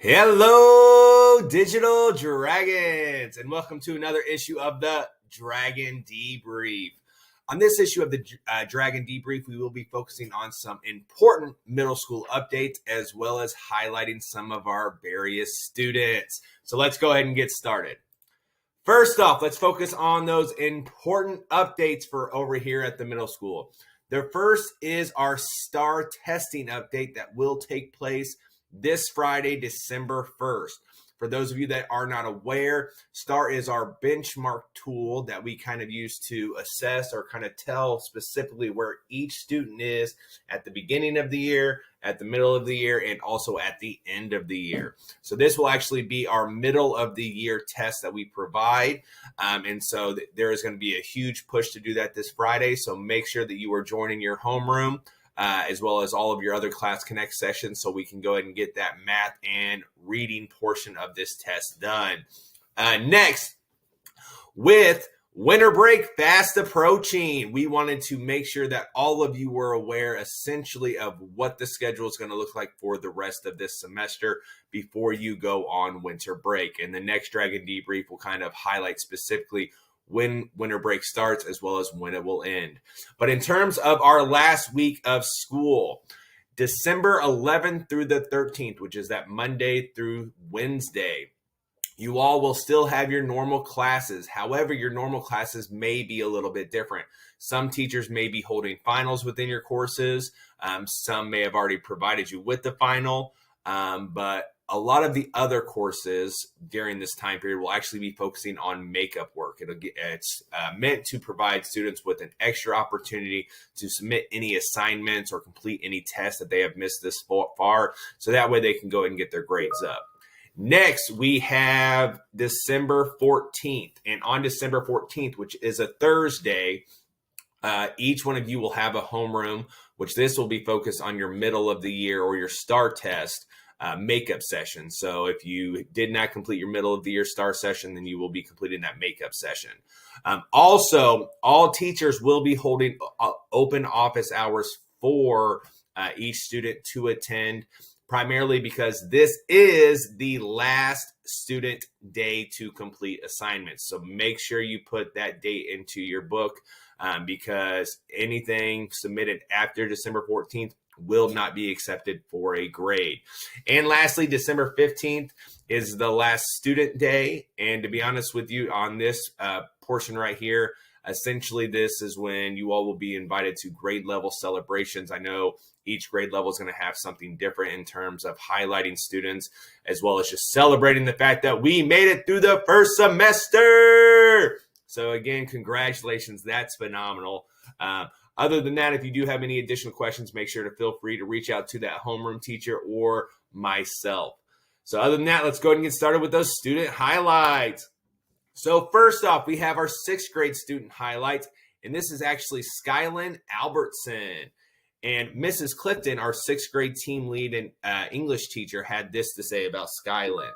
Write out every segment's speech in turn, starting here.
Hello, Digital Dragons, and welcome to another issue of the Dragon Debrief. On this issue of the Dragon Debrief, we will be focusing on some important middle school updates as well as highlighting some of our various students. So let's go ahead and get started. First off, let's focus on those important updates for over here at the middle school. The first is our STAR testing update that will take place this Friday, December 1st. For those of you that are not aware, STAR is our benchmark tool that we kind of use to assess or kind of tell specifically where each student is at the beginning of the year, at the middle of the year, and also at the end of the year. So this will actually be our middle of the year test that we provide. And so there is going to be a huge push to do that this Friday. So make sure that you are joining your homeroom. As well as all of your other Class Connect sessions, so we can go ahead and get that math and reading portion of this test done. Next, with winter break fast approaching, we wanted to make sure that all of you were aware essentially of what the schedule is going to look like for the rest of this semester before you go on winter break. And the next Dragon Debrief will kind of highlight specifically when winter break starts as well as when it will end. But in terms of our last week of school, December 11th through the 13th, which is that Monday through Wednesday, you all will still have your normal classes. However, your normal classes may be a little bit different. Some teachers may be holding finals within your courses. Some may have already provided you with the final, but a lot of the other courses during this time period will actually be focusing on makeup work. It's meant to provide students with an extra opportunity to submit any assignments or complete any tests that they have missed this far, so that way they can go ahead and get their grades up. Next, we have December 14th. And on December 14th, which is a Thursday, each one of you will have a homeroom, which this will be focused on your middle of the year or your STAR test makeup session. So if you did not complete your middle of the year STAR session, then you will be completing that makeup session. Also, all teachers will be holding open office hours for each student to attend, primarily because this is the last student day to complete assignments. So make sure you put that date into your book because anything submitted after December 14th will not be accepted for a grade. And lastly, December 15th is the last student day. And to be honest with you, on this portion right here, essentially this is when you all will be invited to grade level celebrations. I know each grade level is going to have something different in terms of highlighting students, as well as just celebrating the fact that we made it through the first semester. So again, congratulations. That's phenomenal. Other than that, if you do have any additional questions, make sure to feel free to reach out to that homeroom teacher or myself. So other than that, let's go ahead and get started with those student highlights. So first off, we have our 6th grade student highlights, and this is actually Skylin Albertson. And Mrs. Clifton, our 6th grade team lead and English teacher, had this to say about Skylin.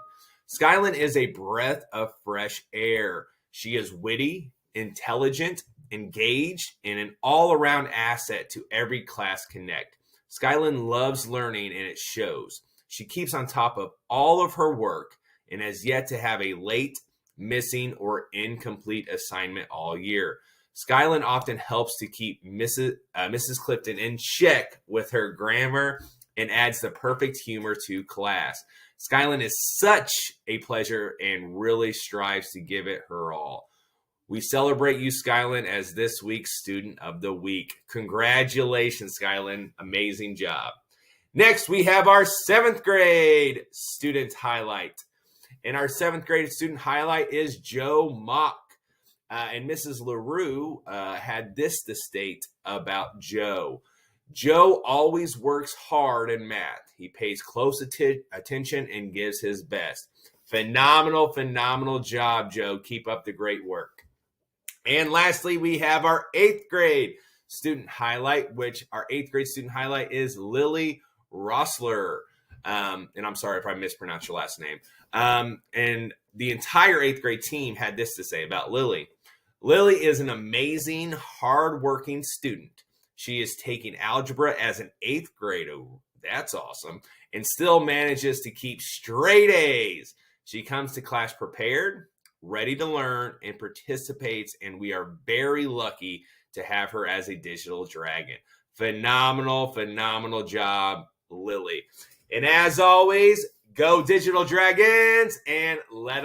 Skylin is a breath of fresh air. She is witty, intelligent, engaged, and an all-around asset to every Class Connect. Skylin loves learning, and it shows. She keeps on top of all of her work and has yet to have a late, missing, or incomplete assignment all year. Skylin often helps to keep Mrs. Clifton in check with her grammar and adds the perfect humor to class. Skylin is such a pleasure and really strives to give it her all. We celebrate you, Skylin, as this week's Student of the Week. Congratulations, Skylin. Amazing job. Next, we have our 7th grade student highlight. And our 7th grade student highlight is Joe Mock. And Mrs. LaRue had this to state about Joe. Joe always works hard in math. He pays close attention and gives his best. Phenomenal, phenomenal job, Joe. Keep up the great work. And lastly, we have our 8th grade student highlight, which our 8th grade student highlight is Lily Rossler. And I'm sorry if I mispronounced your last name. And the entire 8th grade team had this to say about Lily. Lily is an amazing, hardworking student. She is taking algebra as an 8th grader. That's awesome. and still manages to keep straight A's. She comes to class prepared, ready to learn, and participates, and we are very lucky to have her as a digital dragon. Phenomenal job, Lily. And as always, go Digital Dragons and let